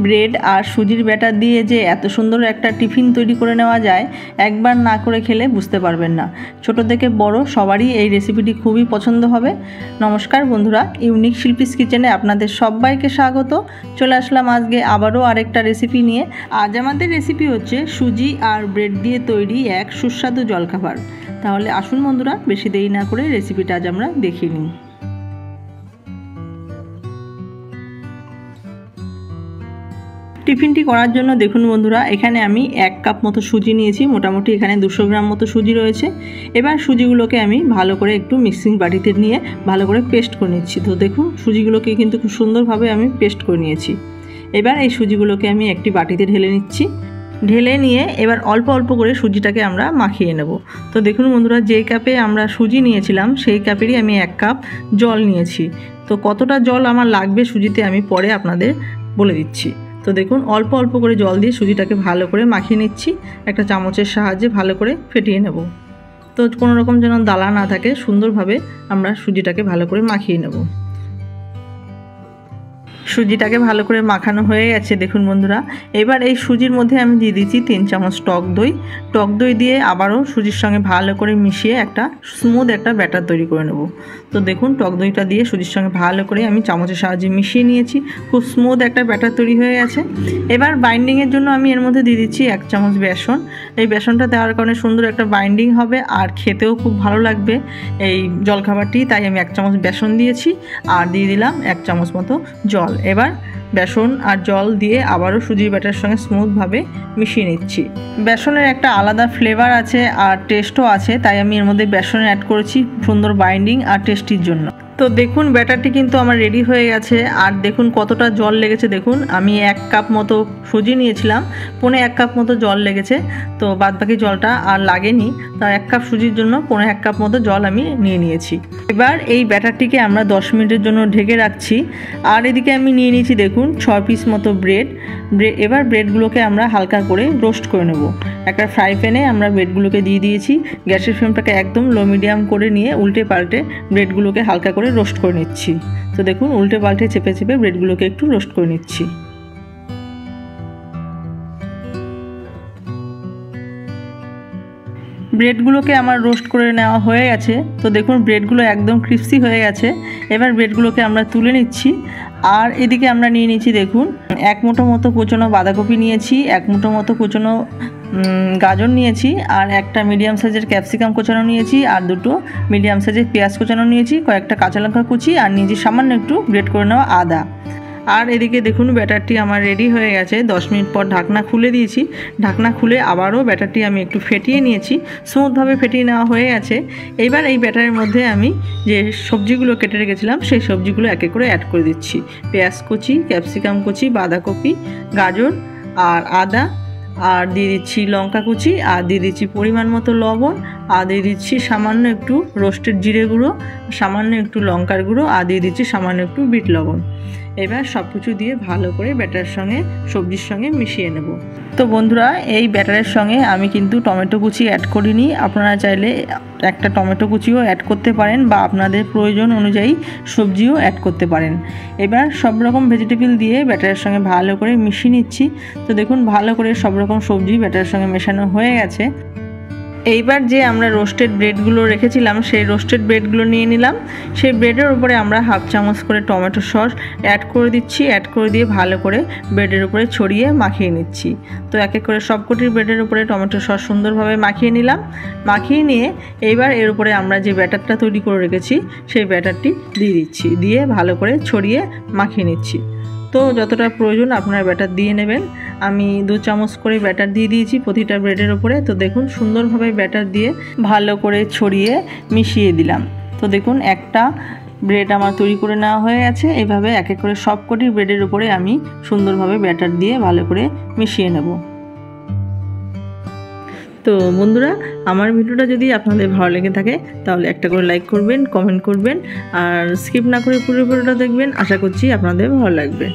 Bread আর সুজির batter দিয়ে যে এত সুন্দর একটা টিফিন তৈরি করে নেওয়া যায়, একবার না করে খেলে বুঝতে পারবেন না। ছোট থেকে বড় সবারই এই রেসিপিটি খুবই পছন্দ হবে। নমস্কার বন্ধুরা, ইউনিক শিল্পীস কিচেনে আপনাদের সবাইকে স্বাগত। চলে আসলাম আজকে আবারও আরেকটা রেসিপি নিয়ে। আজ আমাদের রেসিপি হচ্ছে সুজি আর ব্রেড দিয়ে তৈরি এক সুস্বাদু জলখাবার। তাহলে আসুন বন্ধুরা, বেশি দেরি না করে রেসিপিটা আজ আমরা দেখে নিই। টিফিনটি করার জন্য দেখুন বন্ধুরা, এখানে আমি 1 কাপ মতো সুজি নিয়েছি। মোটামুটি এখানে 200 গ্রাম মতো সুজি রয়েছে। এবার সুজিগুলোকে আমি ভালো করে একটু মিক্সিং বাটিতে নিয়ে ভালো করে পেস্ট করে নিচ্ছি। তো দেখুন সুজিগুলোকে কিন্তু খুব সুন্দরভাবে আমি পেস্ট করে নিয়েছি। এবার এই সুজিগুলোকে আমি একটি বাটিতে ঢেলে নিচ্ছি। ঢেলে নিয়ে এবার অল্প অল্প করে সুজিটাকে আমরা মাখিয়ে নেব। তো দেখুন বন্ধুরা, যে কাপে আমরা সুজি নিয়েছিলাম সেই কাপেরই আমি 1 কাপ জল নিয়েছি। তো কতটা জল আমার লাগবে সুজিতে আমি পরে আপনাদের বলে দিচ্ছি। তো দেখুন অল্প অল্প করে জল দিয়ে সুজিটাকে ভালো করে মাখিয়ে নিচ্ছি। একটা চামচের সাহায্যে ভালো করে ফেটিয়ে নেব। তো কোনো রকম যেন দালা না থাকে, সুন্দরভাবে আমরা সুজিটাকে ভালো করে মাখিয়ে নেব। সুজিটাকে ভালো করে মাখানো হয়ে গেছে দেখুন বন্ধুরা। এবার এই সুজির মধ্যে আমি দিয়ে দিচ্ছি 3 চামচ টক দই। টক দই দিয়ে আবারও সুজির সঙ্গে ভালো করে মিশিয়ে একটা স্মুথ একটা ব্যাটার তৈরি করে নেব। তো দেখুন টক দইটা দিয়ে সুজির সঙ্গে ভালো করে আমি চামচের সাহায্যে মিশিয়ে নিয়েছি। খুব স্মুথ একটা ব্যাটার তৈরি হয়ে গেছে। এবার বাইন্ডিংয়ের জন্য আমি এর মধ্যে দিয়ে দিচ্ছি 1 চামচ বেসন। এই বেসনটা দেওয়ার কারণে সুন্দর একটা বাইন্ডিং হবে আর খেতেও খুব ভালো লাগবে এই জলখাবারটি। তাই আমি 1 চামচ বেসন দিয়েছি আর দিয়ে দিলাম 1 চামচ মতো জল। এবার বেসন আর জল দিয়ে আবারও সুজির ব্যাটার সঙ্গে স্মুথভাবে মিশিয়ে নিচ্ছি। বেসনের একটা আলাদা ফ্লেভার আছে আর টেস্টও আছে, তাই আমি এর মধ্যে বেসন অ্যাড করেছি সুন্দর বাইন্ডিং আর টেস্টির জন্য। তো দেখুন ব্যাটারটি কিন্তু আমার রেডি হয়ে গেছে। আর দেখুন কতটা জল লেগেছে। দেখুন আমি 1 কাপ মতো সুজি নিয়েছিলাম, 1.25 কাপ মতো জল লেগেছে। তো বাদবাকি জলটা আর লাগেনি। তা 1 কাপ সুজির জন্য 1.25 কাপ মতো জল আমি নিয়ে নিয়েছি। এবার এই ব্যাটারটিকে আমরা 10 মিনিটের জন্য ঢেকে রাখছি। আর এদিকে আমি নিয়ে নিয়েছি দেখুন 6 পিস মতো ব্রেড। এবার ব্রেডগুলোকে আমরা হালকা করে রোস্ট করে নেব। একটা ফ্রাই প্যানে আমরা ব্রেডগুলোকে দিয়ে দিয়েছি। গ্যাসের ফ্লেমটাকে একদম লো মিডিয়াম করে নিয়ে উল্টে পাল্টে ব্রেডগুলোকে হালকা করে রোস্ট করে নিচ্ছি। তো দেখুন উল্টে পাল্টে চেপে চেপে ব্রেডগুলোকে একটু রোস্ট করে নিচ্ছি। ব্রেডগুলোকে আমার রোস্ট করে নেওয়া হয়ে গেছে। তো দেখুন ব্রেডগুলো একদম ক্রিস্পি হয়ে গেছে। এবার ব্রেডগুলোকে আমরা তুলে নিচ্ছি। আর এদিকে আমরা নিয়ে নিচ্ছি দেখুন 1 মুঠো মতো কুচনো বাঁধাকপি নিয়েছি, 1 মুঠো মতো কুচনো গাজর নিয়েছি, আর একটা মিডিয়াম সাইজের ক্যাপসিকাম কোচানো নিয়েছি, আর 2টো মিডিয়াম সাইজের পেঁয়াজ কোচানো নিয়েছি, কয়েকটা কাঁচা লঙ্কা কুচি, আর নিয়েছি সামান্য একটু গ্রেট করে নেওয়া আদা। আর এদিকে দেখুন ব্যাটারটি আমার রেডি হয়ে গেছে। 10 মিনিট পর ঢাকনা খুলে দিয়েছি। ঢাকনা খুলে আবারও ব্যাটারটি আমি একটু ফেটিয়ে নিয়েছি। স্মুথভাবে ফেটিয়ে নেওয়া হয়ে গেছে। এইবার এই ব্যাটারের মধ্যে আমি যে সবজিগুলো কেটে রেখেছিলাম সেই সবজিগুলো এক এক করে অ্যাড করে দিচ্ছি। পেঁয়াজ কুচি, ক্যাপসিকাম কুচি, বাঁধাকপি, গাজর আর আদা, আর দিয়ে দিচ্ছি লঙ্কা কুচি, আর দিয়ে দিচ্ছি পরিমাণ মতো লবণ, আর দিয়ে দিচ্ছি সামান্য একটু রোস্টেড জিরে গুঁড়ো, সামান্য একটু লঙ্কার গুঁড়ো, আর দিয়ে দিচ্ছি সামান্য একটু বিট লবণ। এবার সব কিছু দিয়ে ভালো করে ব্যাটারের সঙ্গে সবজির সঙ্গে মিশিয়ে নেব। তো বন্ধুরা, এই ব্যাটারের সঙ্গে আমি কিন্তু টমেটো কুচি অ্যাড করিনি। আপনারা চাইলে একটা টমেটো কুচিও অ্যাড করতে পারেন বা আপনাদের প্রয়োজন অনুযায়ী সবজিও অ্যাড করতে পারেন। এবার সব রকম ভেজিটেবল দিয়ে ব্যাটারের সঙ্গে ভালো করে মিশিয়ে নিচ্ছি। তো দেখুন ভালো করে সব রকম সবজি ব্যাটারের সঙ্গে মেশানো হয়ে গেছে। এইবার যে আমরা রোস্টেড ব্রেডগুলো রেখেছিলাম সেই রোস্টেড ব্রেডগুলো নিয়ে নিলাম। সেই ব্রেডের উপরে আমরা 1/2 চামচ করে টমেটো সস অ্যাড করে দিচ্ছি। অ্যাড করে দিয়ে ভালো করে ব্রেডের উপরে ছড়িয়ে মাখিয়ে নিচ্ছি। তো এক এক করে সবকটি ব্রেডের উপরে টমেটো সস সুন্দরভাবে মাখিয়ে নিলাম। মাখিয়ে নিয়ে এইবার এর উপরে আমরা যে ব্যাটারটা তৈরি করে রেখেছি সেই ব্যাটারটি দিয়ে দিচ্ছি। দিয়ে ভালো করে ছড়িয়ে মাখিয়ে নিচ্ছি। তো যতটা প্রয়োজন আপনারা ব্যাটার দিয়ে নেবেন। আমি 2 চামচ করে ব্যাটার দিয়ে দিয়েছি প্রতিটা ব্রেডের উপরে। তো দেখুন সুন্দরভাবে ব্যাটার দিয়ে ভালো করে ছড়িয়ে মিশিয়ে দিলাম। তো দেখুন একটা ব্রেড আমার তৈরি করে নেওয়া হয়ে গেছে। এইভাবে এক এক করে সবকটি ব্রেডের উপরে আমি সুন্দরভাবে ব্যাটার দিয়ে ভালো করে মিশিয়ে নেব। তো বন্ধুরা, আমার ভিডিওটা যদি আপনাদের ভালো লেগে থাকে তাহলে একটা করে লাইক করবেন, কমেন্ট করবেন, আর স্কিপ না করে পুরো ভিডিওটা দেখবেন। আশা করছি আপনাদের ভালো লাগবে।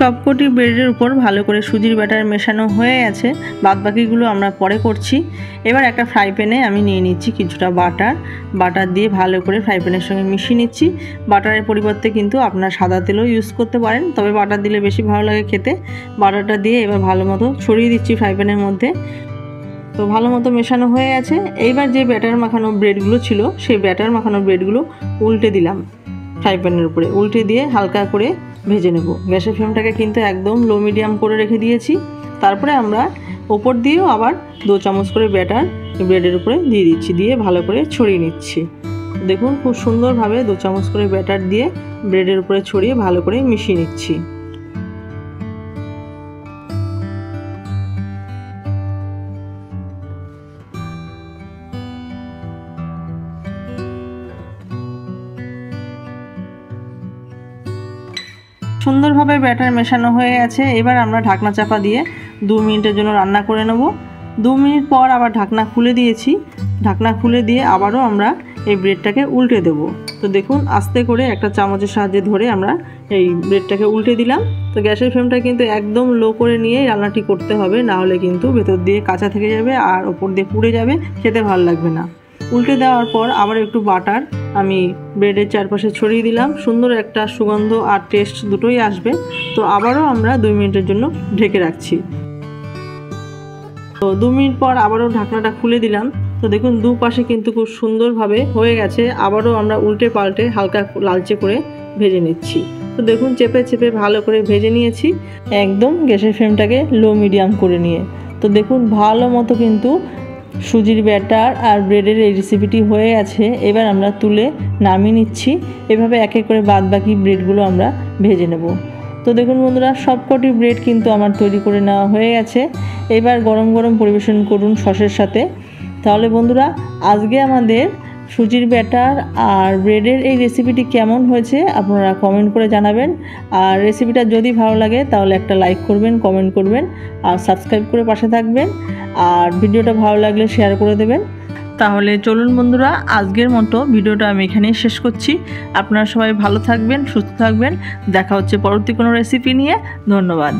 সবকটি ব্রেডের উপর ভালো করে সুজির ব্যাটার মেশানো হয়ে গেছে, বাদবাকিগুলো আমরা পরে করছি। এবার একটা ফ্রাই প্যানে আমি নিয়ে নিচ্ছি কিছুটা বাটার দিয়ে ভালো করে ফ্রাই প্যানের সঙ্গে মিশিয়ে নিচ্ছি। বাটারের পরিবর্তে কিন্তু আপনারা সাদা তেলও ইউজ করতে পারেন, তবে বাটার দিলে বেশি ভালো লাগে খেতে। বাটারটা দিয়ে এবার ভালো মতো ছড়িয়ে দিচ্ছি ফ্রাই প্যানের মধ্যে। তো ভালো মতো মেশানো হয়ে গেছে। এইবার যে ব্যাটার মাখানো ব্রেডগুলো ছিল সেই ব্যাটার মাখানো ব্রেডগুলো উল্টে দিলাম ফ্রাই প্যানের উপরে, উল্টে দিয়ে হালকা করে ভেজে নেব। গ্যাসের ফ্লেমটাকে কিন্তু একদম লো মিডিয়াম করে রেখে দিয়েছি। তারপরে আমরা ওপর দিয়েও আবার 2 চামচ করে ব্যাটার ব্রেডের উপরে দিয়ে দিচ্ছি, দিয়ে ভালো করে ছড়িয়ে নিচ্ছি। দেখুন খুব সুন্দরভাবে 2 চামচ করে ব্যাটার দিয়ে ব্রেডের উপরে ছড়িয়ে ভালো করে মিশিয়ে নিচ্ছি। সুন্দরভাবে ব্যাটার মেশানো হয়ে গেছে। এবার আমরা ঢাকনা চাপা দিয়ে 2 মিনিটের জন্য রান্না করে নেব। 2 মিনিট পর আবার ঢাকনা খুলে দিয়েছি। ঢাকনা খুলে দিয়ে আবারও আমরা এই ব্রেডটাকে উল্টে দেব। তো দেখুন আস্তে করে একটা চামচের সাহায্যে ধরে আমরা এই ব্রেডটাকে উল্টে দিলাম। তো গ্যাসের ফ্লেমটা কিন্তু একদম লো করে নিয়ে রান্নাটি করতে হবে, না হলে কিন্তু ভেতর দিয়ে কাঁচা থেকে যাবে আর ওপর দিয়ে পুড়ে যাবে, খেতে ভালো লাগবে না। উল্টে দেওয়ার পর আবার একটু বাটার আমি ব্রেডের চারপাশে ছড়িয়ে দিলাম। সুন্দর একটা সুগন্ধ আর টেস্ট দুটোই আসবে। তো আবারও আমরা 2 মিনিটের জন্য ঢেকে রাখছি। তো 2 মিনিট পর আবারও ঢাকনাটা খুলে দিলাম। তো দেখুন দুপাশে কিন্তু খুব সুন্দরভাবে হয়ে গেছে। আবারও আমরা উল্টে পাল্টে হালকা লালচে করে ভেজে নিচ্ছি। তো দেখুন চেপে চেপে ভালো করে ভেজে নিয়েছি, একদম গ্যাসের ফ্লেমটাকে লো মিডিয়াম করে নিয়ে। তো দেখুন ভালো মতো কিন্তু সুজির ব্যাটার আর ব্রেডের এই রেসিপিটি হয়ে গেছে। এবার আমরা তুলে নামিয়ে নিচ্ছি। এভাবে এক এক করে বাদবাকি ব্রেডগুলো আমরা ভেজে নেব। তো দেখুন বন্ধুরা সবকটি ব্রেড কিন্তু আমার তৈরি করে নেওয়া হয়ে গেছে। এবার গরম গরম পরিবেশন করুন সসের সাথে। তাহলে বন্ধুরা আজকে আমাদের সুজির ব্যাটার আর ব্রেডের এই রেসিপিটি কেমন হয়েছে আপনারা কমেন্ট করে জানাবেন। আর রেসিপিটা যদি ভালো লাগে তাহলে একটা লাইক করবেন, কমেন্ট করবেন আর সাবস্ক্রাইব করে পাশে থাকবেন। আর ভিডিওটা ভালো লাগলে শেয়ার করে দেবেন। তাহলে চলুন বন্ধুরা আজকের মতো ভিডিওটা আমি এখানেই শেষ করছি। আপনারা সবাই ভালো থাকবেন, সুস্থ থাকবেন। দেখা হচ্ছে পরবর্তী কোনো রেসিপি নিয়ে। ধন্যবাদ।